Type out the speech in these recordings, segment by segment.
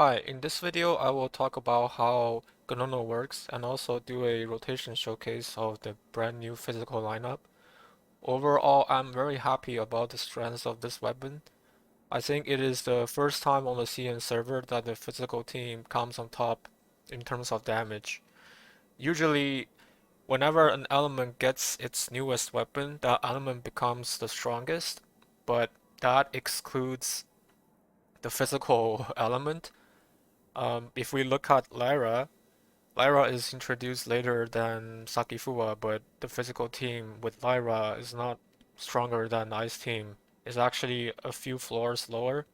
Hi, in this video I will talk about how Gunonno works and also do a rotation showcase of the brand new physical lineup. Overall, I'm very happy about the strengths of this weapon. I think it is the first time on the CN server that the physical team comes on top in terms of damage. Usually, whenever an element gets its newest weapon, that element becomes the strongest, but that excludes the physical element. If we look at Lyra is introduced later than Sakifua, but the physical team with Lyra is not stronger than Ice team. It's actually a few floors lower.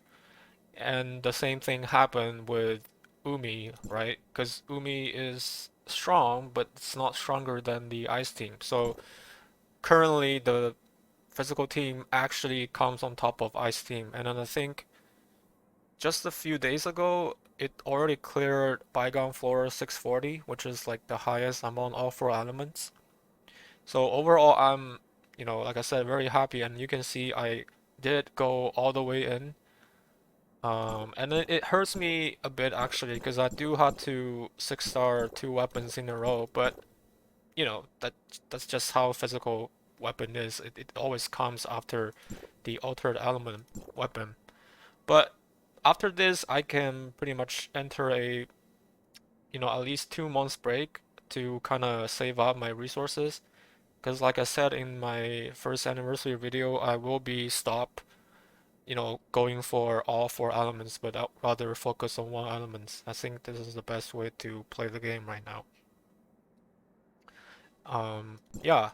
And the same thing happened with Umi, right? Because Umi is strong, but it's not stronger than the Ice team. So currently the physical team actually comes on top of Ice team. And then I think just a few days ago, it already cleared Bygone Floor 640, which is like the highest among all four elements. So overall, like I said, very happy, and you can see I did go all the way in. And it hurts me a bit actually, because I do have to 6-star two weapons in a row, but that's just how physical weapon is. It always comes after the altered element weapon. But after this, I can pretty much enter at least 2 months break to kind of save up my resources. Because like I said in my first anniversary video, I will be going for all four elements, but I'd rather focus on one element. I think this is the best way to play the game right now. Yeah.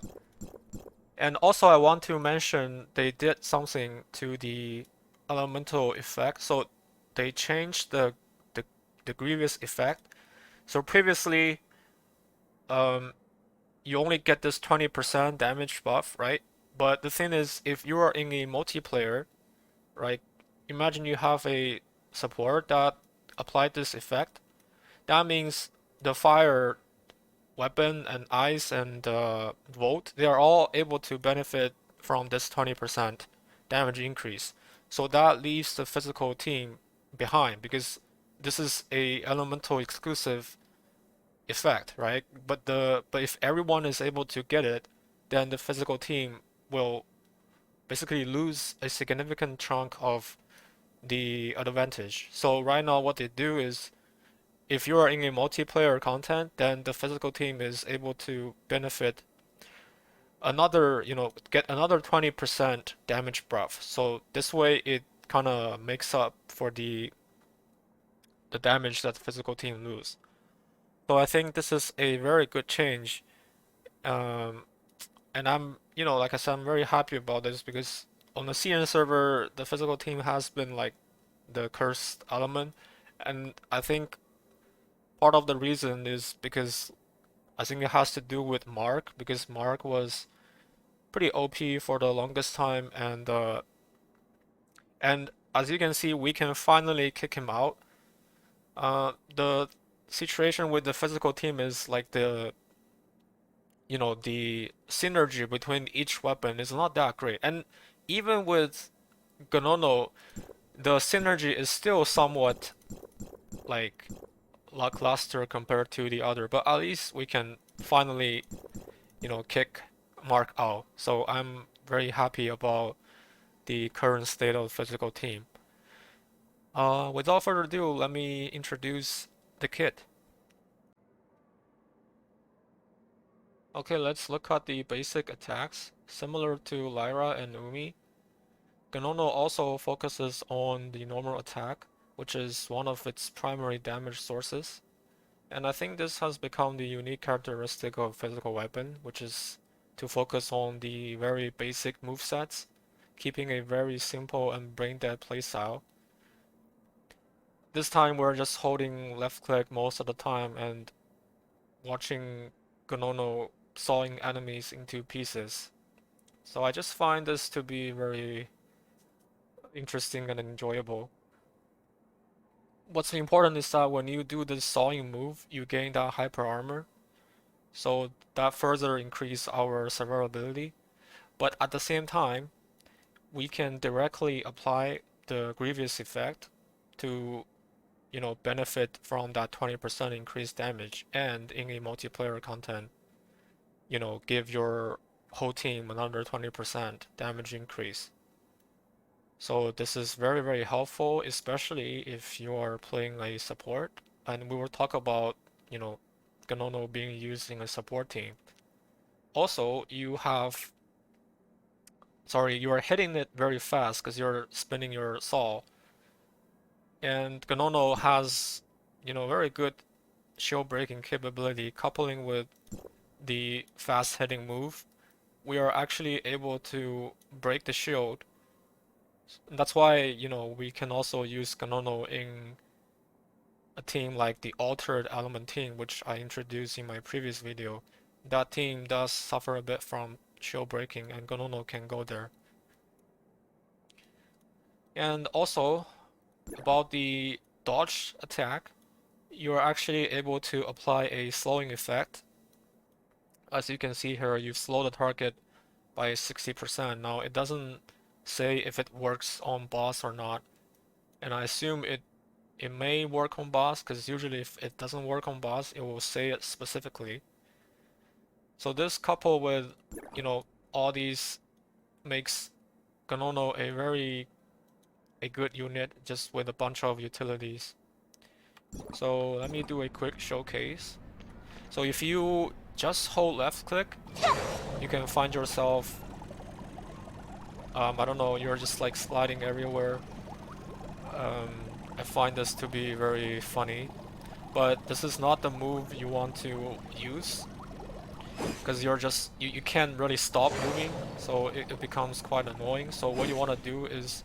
And also I want to mention they did something to the elemental effect. So they changed the, the grievous effect. So previously, um, you only get this 20% damage buff, right? But the thing is, if you are in a multiplayer, right? Imagine you have a support that applied this effect. That means the fire weapon and ice and volt, they are all able to benefit from this 20% damage increase. So that leaves the physical team behind because this is a elemental exclusive effect, right? But if everyone is able to get it, then the physical team will basically lose a significant chunk of the advantage. So right now what they do is if you are in a multiplayer content, then the physical team is able to benefit get another 20% damage buff. So this way it kind of makes up for the damage that the physical team lose. So I think this is a very good change. Um, and like I said, I'm very happy about this because on the CN server, the physical team has been like the cursed element, and I think part of the reason is because I think it has to do with Mark because Mark was pretty OP for the longest time, and as you can see, we can finally kick him out. The situation with the physical team is like the synergy between each weapon is not that great, and even with Gunonno, the synergy is still somewhat like lackluster compared to the other, but at least we can finally, kick Mark out. So I'm very happy about the current state of the physical team. Without further ado, let me introduce the kit. Okay, let's look at the basic attacks. Similar to Lyra and Umi, Gunonno also focuses on the normal attack, which is one of its primary damage sources. And I think this has become the unique characteristic of physical weapon, which is to focus on the very basic movesets, keeping a very simple and brain-dead playstyle. This time we're just holding left click most of the time and watching Gunonno sawing enemies into pieces. So I just find this to be very interesting and enjoyable. What's important is that when you do this sawing move, you gain that hyper armor, so that further increase our survivability. But at the same time, we can directly apply the grievous effect to benefit from that 20% increased damage, and in a multiplayer content, give your whole team another 20% damage increase. So this is very, very helpful, especially if you are playing a support. And we will talk about, you know, Gunonno being used in a support team. Also, you are hitting it very fast because you're spinning your saw. And Gunonno has, very good shield breaking capability coupling with the fast hitting move. We are actually able to break the shield. That's why, we can also use Gunonno in a team like the Altered Element team, which I introduced in my previous video. That team does suffer a bit from shield breaking, and Gunonno can go there. And also, about the dodge attack, you are actually able to apply a slowing effect. As you can see here, you slow the target by 60%. Now, it doesn't say if it works on boss or not, and I assume it may work on boss, because usually if it doesn't work on boss, it will say it specifically. So this coupled with, all these makes Gunonno a good unit just with a bunch of utilities. So let me do a quick showcase. So if you just hold left click, you can find yourself, I don't know, you're just like sliding everywhere. Um, I find this to be very funny, but this is not the move you want to use because you can't really stop moving, so it becomes quite annoying. So what you want to do is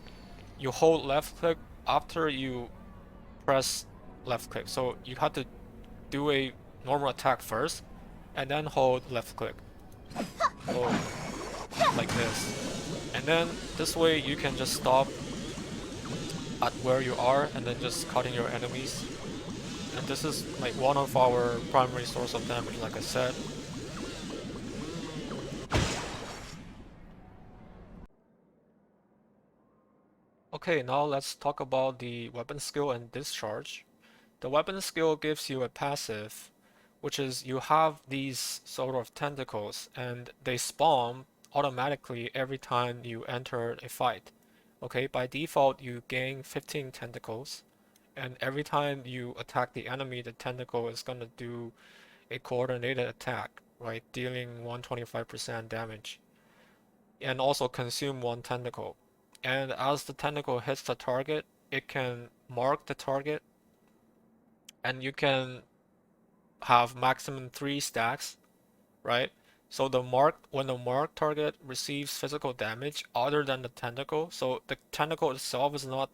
you hold left click after you press left click. So you have to do a normal attack first and then hold left click. So like this. And then this way you can just stop at where you are and then just cutting your enemies. And this is like one of our primary source of damage, like I said. Okay, now let's talk about the weapon skill and discharge. The weapon skill gives you a passive, which is you have these sort of tentacles and they spawn automatically every time you enter a fight. Okay, by default you gain 15 tentacles, and every time you attack the enemy, the tentacle is gonna do a coordinated attack, right? Dealing 125% damage, and also consume one tentacle. And as the tentacle hits the target, it can mark the target, and you can have maximum 3 stacks, right? So when the mark target receives physical damage other than the tentacle, so the tentacle itself is not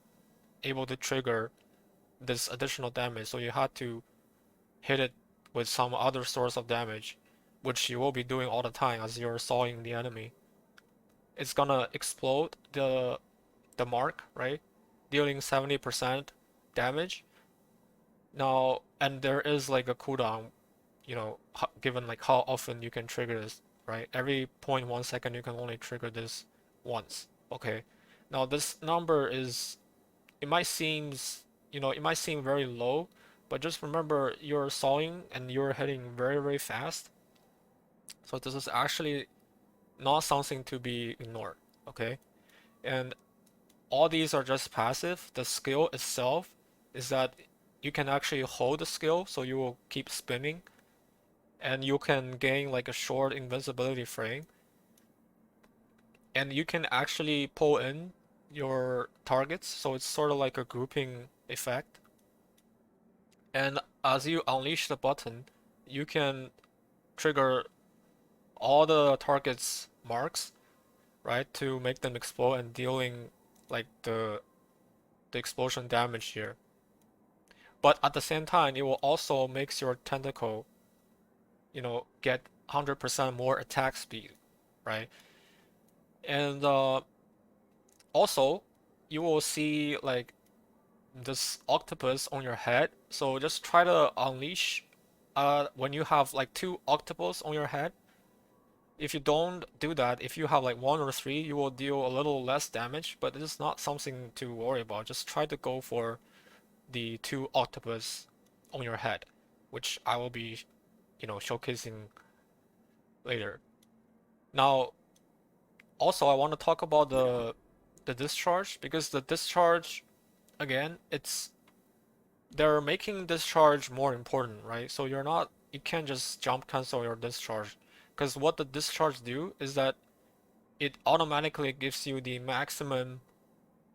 able to trigger this additional damage, so you have to hit it with some other source of damage, which you will be doing all the time as you're sawing the enemy. It's gonna explode the mark, right? Dealing 70% damage. Now, and there is like a cooldown, given like how often you can trigger this, right? Every 0.1 second you can only trigger this once. Okay. Now this number is, it might seems, it might seem very low, but just remember you're sawing and you're hitting very, very fast. So this is actually not something to be ignored, okay? And all these are just passive. The skill itself is that you can actually hold the skill, so you will keep spinning, and you can gain like a short invincibility frame, and you can actually pull in your targets, so it's sort of like a grouping effect. And as you unleash the button, you can trigger all the targets marks, right, to make them explode and dealing like the explosion damage here. But at the same time, it will also makes your tentacle, get 100% more attack speed, right? And also, you will see like this octopus on your head. So just try to unleash when you have like 2 octopus on your head. If you don't do that, if you have like 1 or 3, you will deal a little less damage, but it is not something to worry about. Just try to go for the two octopus on your head, which I will be, showcasing later. Now, also I want to talk about the discharge because the discharge again, they're making discharge more important, right? So you can't just jump cancel your discharge because what the discharge do is that it automatically gives you the maximum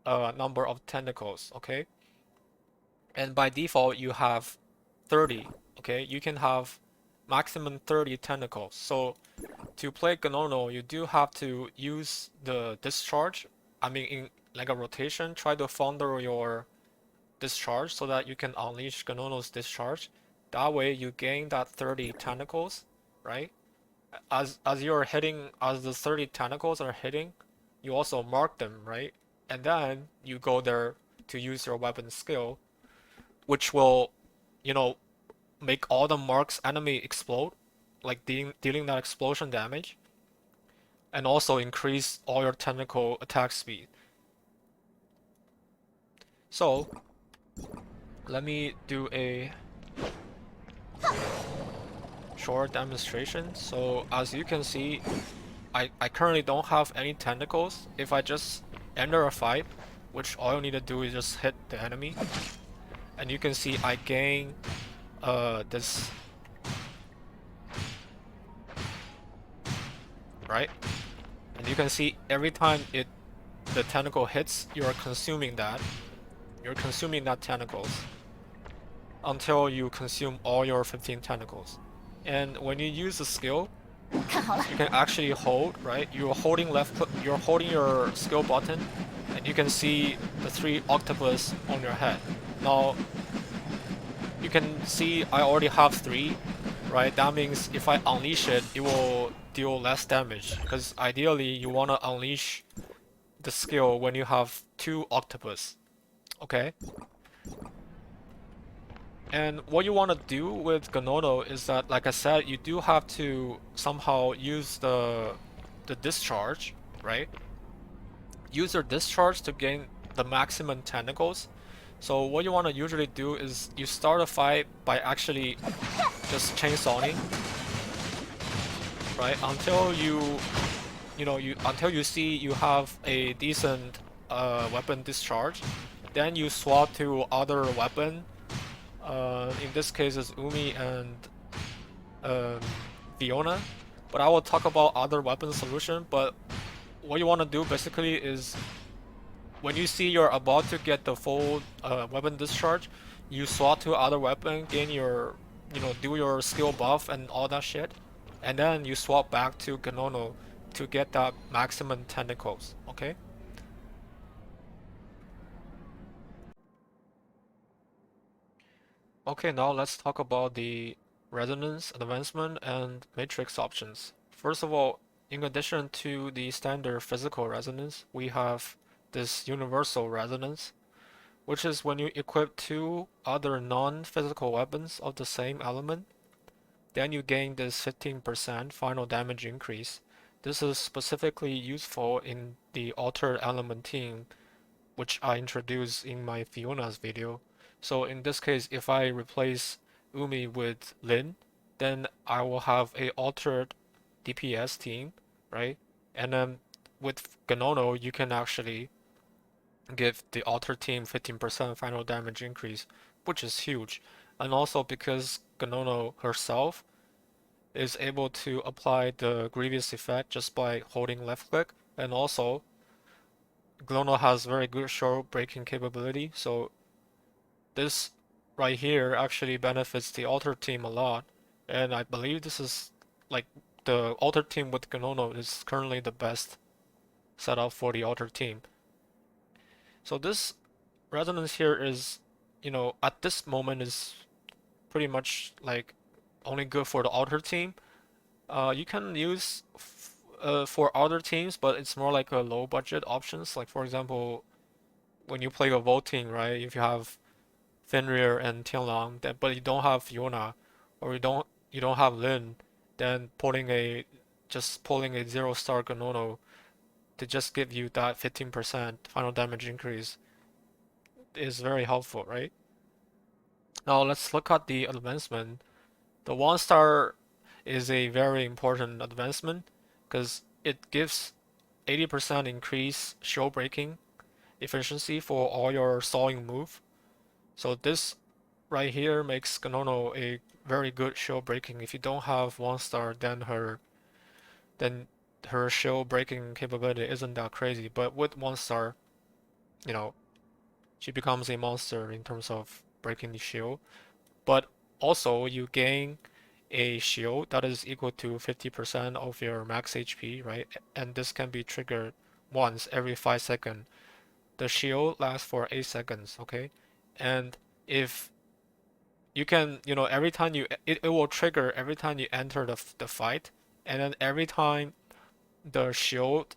number of tentacles, okay? And by default, you have 30, okay? You can have maximum 30 tentacles. So to play Gunonno, you do have to use the discharge. I mean, in like a rotation, try to founder your discharge so that you can unleash Gunonno's discharge. That way, you gain that 30 tentacles, right? As you're hitting, as the 30 tentacles are hitting, you also mark them, right? And then you go there to use your weapon skill, which will, you know, make all the marks enemy explode, like dealing that explosion damage, and also increase all your tentacle attack speed. So, let me do a short demonstration. So, as you can see, I currently don't have any tentacles. If I just enter a fight, which all you need to do is just hit the enemy, and you can see I gain this, right? And you can see every time the tentacle hits, you're consuming that. You're consuming that tentacles until you consume all your 15 tentacles. And when you use the skill, you can actually hold, right? You're holding you're holding your skill button, and you can see the three octopus on your head. Now, you can see I already have three, right? That means if I unleash it, it will deal less damage. Because ideally, you want to unleash the skill when you have two octopus, okay? And what you want to do with Gunonno is that, like I said, you do have to somehow use the discharge, right? Use your discharge to gain the maximum tentacles. So what you want to usually do is you start a fight by actually just chainsawing, right? Until until you see you have a decent weapon discharge, then you swap to other weapon. In this case, it's Umi and um, Fiona. But I will talk about other weapon solution. But what you want to do basically is when you see you're about to get the full weapon discharge, you swap to other weapon, gain your, do your skill buff and all that shit, and then you swap back to Gunonno to get that maximum tentacles. Okay. Okay, now let's talk about the resonance, advancement, and matrix options. First of all, in addition to the standard physical resonance, we have this universal resonance, which is when you equip two other non-physical weapons of the same element, then you gain this 15% final damage increase. This is specifically useful in the altered element team, which I introduced in my Fiona's video. So in this case, if I replace Umi with Lin, then I will have a altered DPS team, right? And then with Gunonno, you can actually give the altered team 15% final damage increase, which is huge. And also because Gunonno herself is able to apply the Grievous effect just by holding left click, and also Gunonno has very good short breaking capability, so this right here actually benefits the Alter team a lot, and I believe this is like the Alter team with Gunonno is currently the best setup for the Alter team. So this resonance here is, at this moment is pretty much like only good for the Alter team. You can use for other teams, but it's more like a low budget options. Like for example, when you play a voting, right? If you have Fenrir and Tianlang, but you don't have Fiona, or you don't have Lin, then just pulling a 0-star Gunonno to just give you that 15% final damage increase is very helpful, right? Now let's look at the advancement. The one star is a very important advancement because it gives 80% increase shield breaking efficiency for all your sawing move. So this right here makes Gunonno a very good shield breaking. If you don't have one star, then her shield breaking capability isn't that crazy. But with one star, you know, she becomes a monster in terms of breaking the shield. But also you gain a shield that is equal to 50% of your max HP, right? And this can be triggered once every 5 seconds. The shield lasts for 8 seconds, okay? And if you can, every time it will trigger every time you enter the fight, and then every time the shield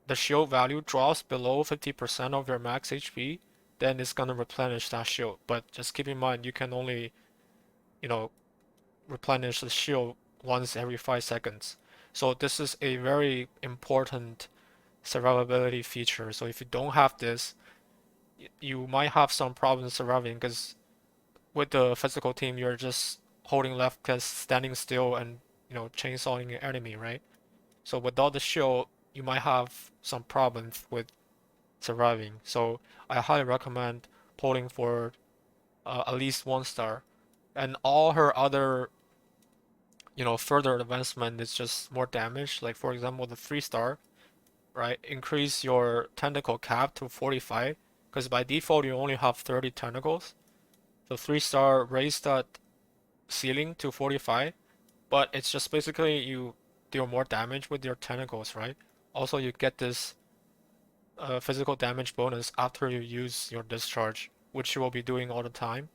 the shield value drops below 50% of your max HP, then it's gonna replenish that shield. But just keep in mind you can only, you know, replenish the shield once every 5 seconds. So this is a very important survivability feature. So if you don't have this, you might have some problems surviving because with the physical team, you're just holding left click, standing still, and chainsawing your enemy, right? So without the shield, you might have some problems with surviving. So I highly recommend pulling for at least one star, and all her other further advancement is just more damage. Like for example, the 3 star, right? Increase your tentacle cap to 45, because by default you only have 30 tentacles. The 3 star raise that ceiling to 45, but it's just basically you deal more damage with your tentacles, right? Also, you get this physical damage bonus after you use your discharge, which you will be doing all the time.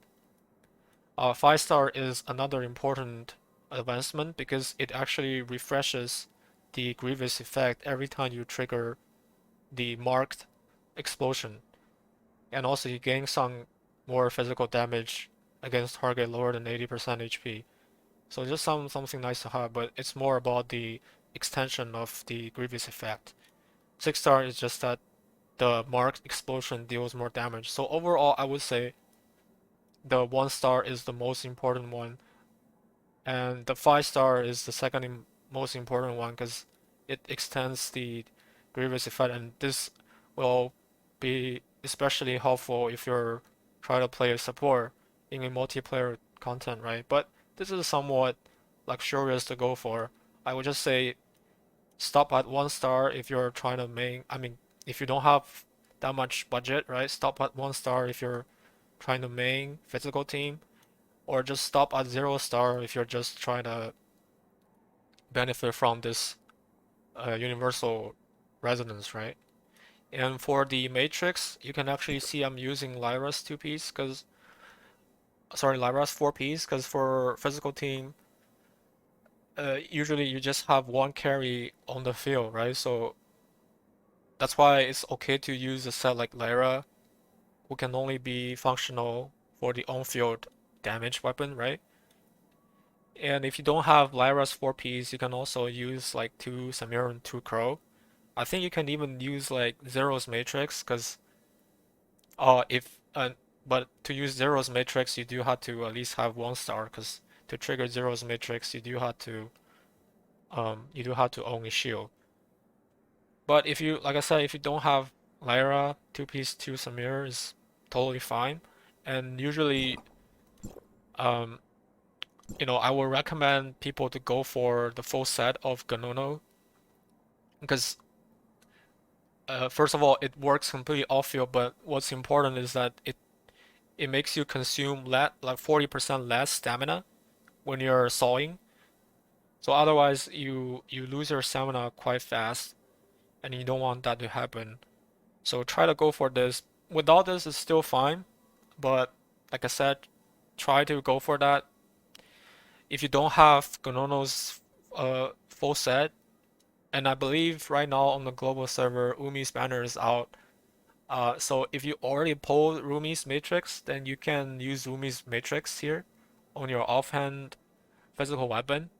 5 star is another important advancement because it actually refreshes the Grievous effect every time you trigger the marked explosion. And also you gain some more physical damage against target lower than 80% HP. So just something nice to have, but it's more about the extension of the Grievous effect. 6 star is just that the marked explosion deals more damage. So overall, I would say the 1 star is the most important one, and the 5 star is the second most important one because it extends the Grievous effect, and this will be especially helpful if you're trying to play a support in a multiplayer content, right? But this is somewhat luxurious to go for. I would just say stop at 1 star if you're trying to main. I mean, if you don't have that much budget, right? Stop at 1 star if you're trying to main physical team, or just stop at 0 star if you're just trying to benefit from this universal resonance, right? And for the matrix, you can actually see I'm using Lyra's 2 piece because, sorry, Lyra's 4 piece because for physical team, usually you just have one carry on the field, right? So that's why it's okay to use a set like Lyra, who can only be functional for the on-field damage weapon, right? And if you don't have Lyra's 4 piece, you can also use like 2 Samir and 2 Crow. I think you can even use like Zero's Matrix, because if but to use Zero's Matrix, you do have to at least have 1 star, because to trigger Zero's Matrix, you do have to own a shield. But if you, like I said, if you don't have Lyra, 2 piece 2 Samir is totally fine. And usually, um, I will recommend people to go for the full set of Gunonno because first of all, it works completely off field, but what's important is that it makes you consume like 40% less stamina when you're sawing. So otherwise, you lose your stamina quite fast, and you don't want that to happen. So try to go for this. Without this, it's still fine, but like I said, try to go for that. If you don't have Gunonno's full set, and I believe right now on the global server, Umi's banner is out. So if you already pulled Rumi's matrix, then you can use Rumi's matrix here on your offhand physical weapon,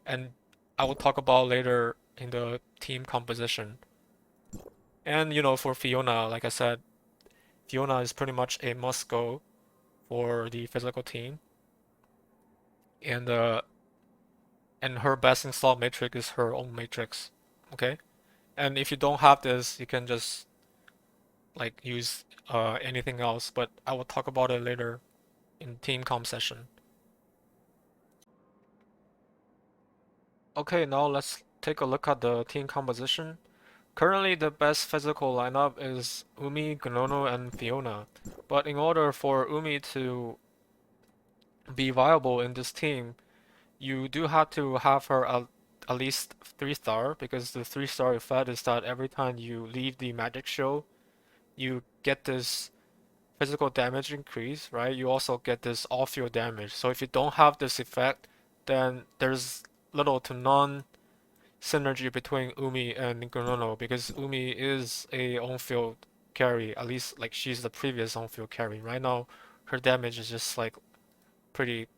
and I will talk about later in the team composition. And for Fiona, like I said, Fiona is pretty much a must go for the physical team, and uh, and her best installed matrix is her own matrix. Okay, and if you don't have this, you can just like use anything else. But I will talk about it later in team comp session. Okay, now let's take a look at the team composition. Currently, the best physical lineup is Umi, Gunonno, and Fiona. But in order for Umi to be viable in this team, you do have to have her at least 3-star, because the 3-star effect is that every time you leave the magic show, you get this physical damage increase, right? You also get this off-field damage. So if you don't have this effect, then there's little to none synergy between Umi and Gunonno, because Umi is a on-field carry, at least like she's the previous on-field carry. Right now, her damage is just like pretty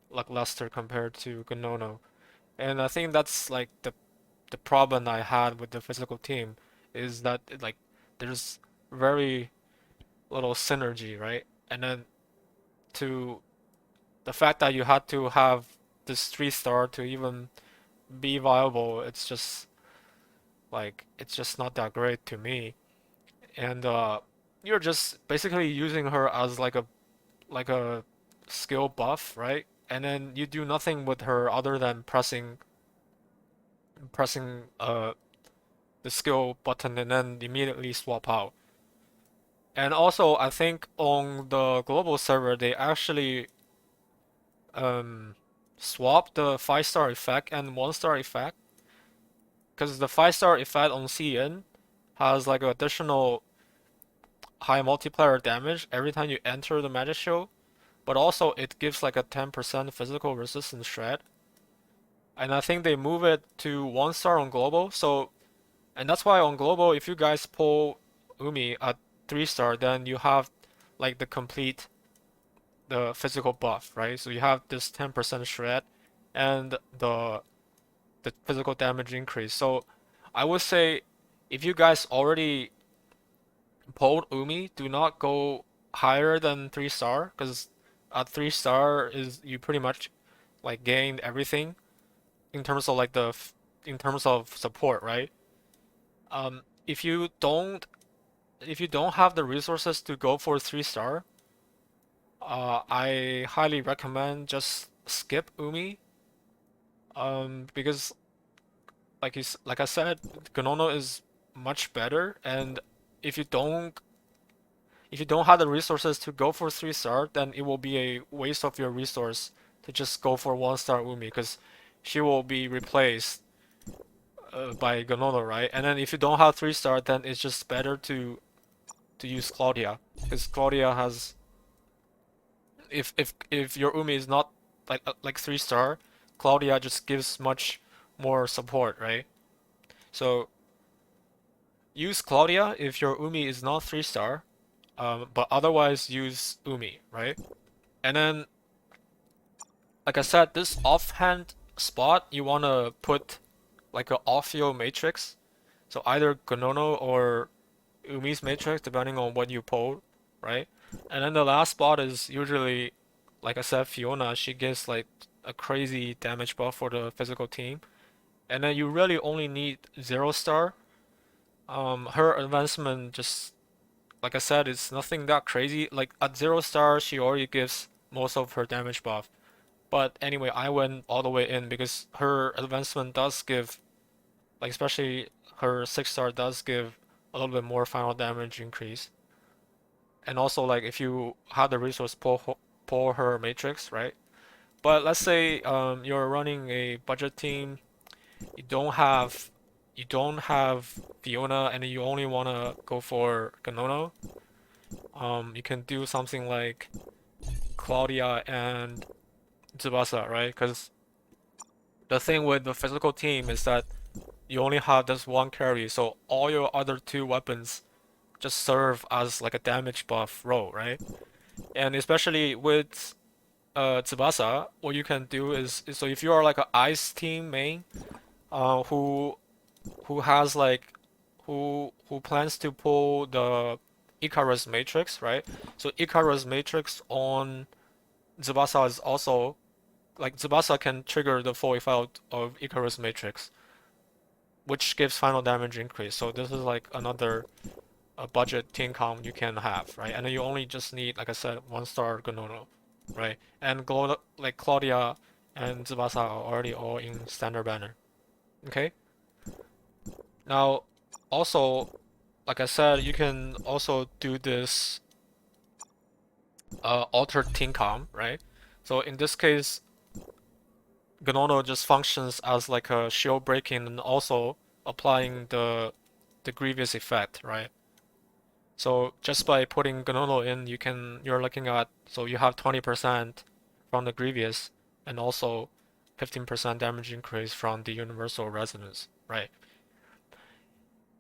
lackluster compared to Gunonno. And I think that's like the problem I had with the physical team is that like there's very little synergy, right? And then to the fact that you had to have this 3-star to even be viable, it's just not that great to me. And you're just basically using her as like a skill buff, right? And then you do nothing with her other than pressing the skill button and then immediately swap out. And also, I think on the global server, they actually um, swap the 5-star effect and 1-star effect, because the 5-star effect on CN has like additional high multiplier damage every time you enter the magic show, but also it gives like a 10% physical resistance shred. And I think they move it to 1-star on global, so and that's why on global, if you guys pull Umi at 3-star, then you have like the physical buff, right? So you have this 10% shred and the physical damage increase. So I would say if you guys already pulled Umi, do not go higher than 3-star, because at 3-star is you pretty much like gained everything in terms of in terms of support, right? If you don't have the resources to go for 3-star, I highly recommend just skip Umi. Because like I said, Gunonno is much better, and if you don't if you don't have the resources to go for 3-star, then it will be a waste of your resource to just go for 1-star Umi, because she will be replaced by Gunonno, right? And then if you don't have 3-star, then it's just better to use Claudia, because Claudia has if your Umi is not like 3-star, Claudia just gives much more support, right? So use Claudia if your Umi is not 3-star, but otherwise use Umi, right? And then, like I said, this offhand spot you wanna put like a off-field matrix, so either Gunonno or Umi's matrix, depending on what you pull, right? And then the last spot is usually, like I said, Fiona. She gives like a crazy damage buff for the physical team, and then you really only need 0-star. Her advancement just, like I said, it's nothing that crazy. Like at 0-star, she already gives most of her damage buff. But anyway, I went all the way in because her advancement does give, like especially her 6-star does give a little bit more final damage increase. And also like if you have the resource, pull her matrix, right? But let's say you're running a budget team, you don't have you don't have Fiona and you only wanna go for Gunonno. You can do something like Claudia and Tsubasa, right? Because the thing with the physical team is that you only have this one carry, so all your other two weapons just serve as like a damage buff role, right? And especially with Tsubasa, what you can do is so if you are like an ice team main, who has like who plans to pull the Icarus Matrix, right? So Icarus Matrix on Tsubasa is also like Tsubasa can trigger the full effect of Icarus Matrix, which gives final damage increase. So this is like another budget team comp you can have, right? And then you only just need, like I said, 1-star Gunonno, right? And like Claudia and Tsubasa are already all in standard banner. Okay? Now, also, like I said, you can also do this altered team comp, right? So in this case, Gunonno just functions as like a shield breaking and also applying the Grievous effect, right? So just by putting Gunonno in, you're looking at, so you have 20% from the Grievous and also 15% damage increase from the Universal Resonance, right?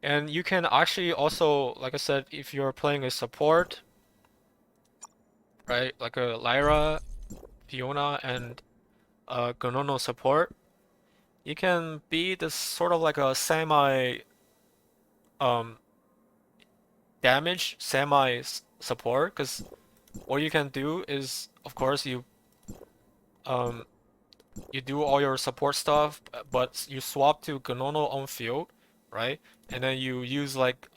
And you can actually also, like I said, if you're playing a support, right, like a Lyra, Fiona, and Gunonno support, you can be this sort of like a semi um damage, semi support, because what you can do is, of course, um you do all your support stuff, but you swap to Gunonno on field, right? And then you use like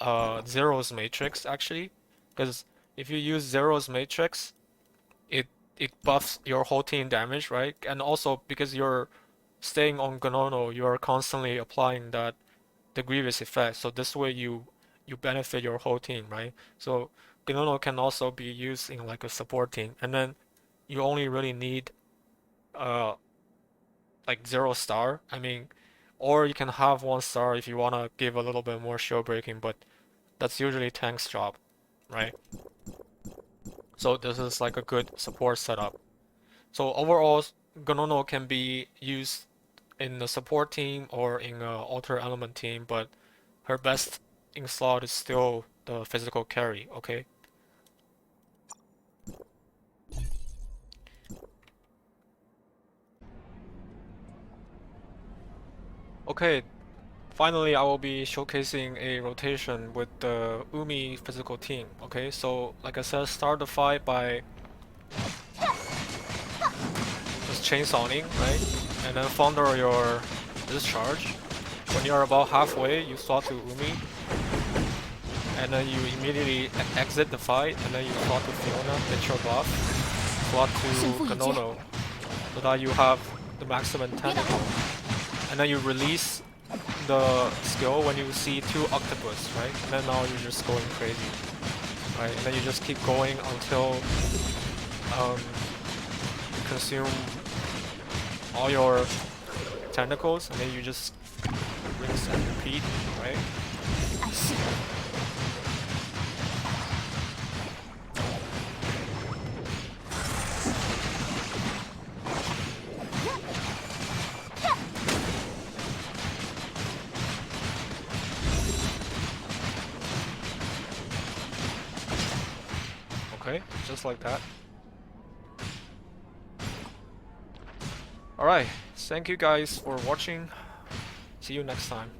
Zero's Matrix actually, because if you use Zero's Matrix, it it buffs your whole team damage, right? And also because you're staying on Gunonno, you are constantly applying the Grievous effect. So this way you benefit your whole team, right? So Gunonno can also be used in like a support team, and then you only really need uh like 0-star. I mean, or you can have 1-star if you wanna give a little bit more shield breaking, but that's usually tank's job, right? So this is like a good support setup. So overall, Gunonno can be used in the support team or in a alter element team, but her best in slot is still the physical carry, okay? Okay, finally I will be showcasing a rotation with the Umi physical team, okay? So like I said, start the fight by just chainsawing, right? And then founder your discharge. When you're about halfway, you swap to Umi, and then you immediately exit the fight, and then you swap to Fiona, get your buff, swap to Gunonno, so that you have the maximum tentacle. And then you release the skill when you see 2 octopus, right? And then now you're just going crazy, right? And then you just keep going until you consume all your tentacles, and then you just rinse and repeat, right? I see. Okay, just like that. Alright, thank you guys for watching. See you next time.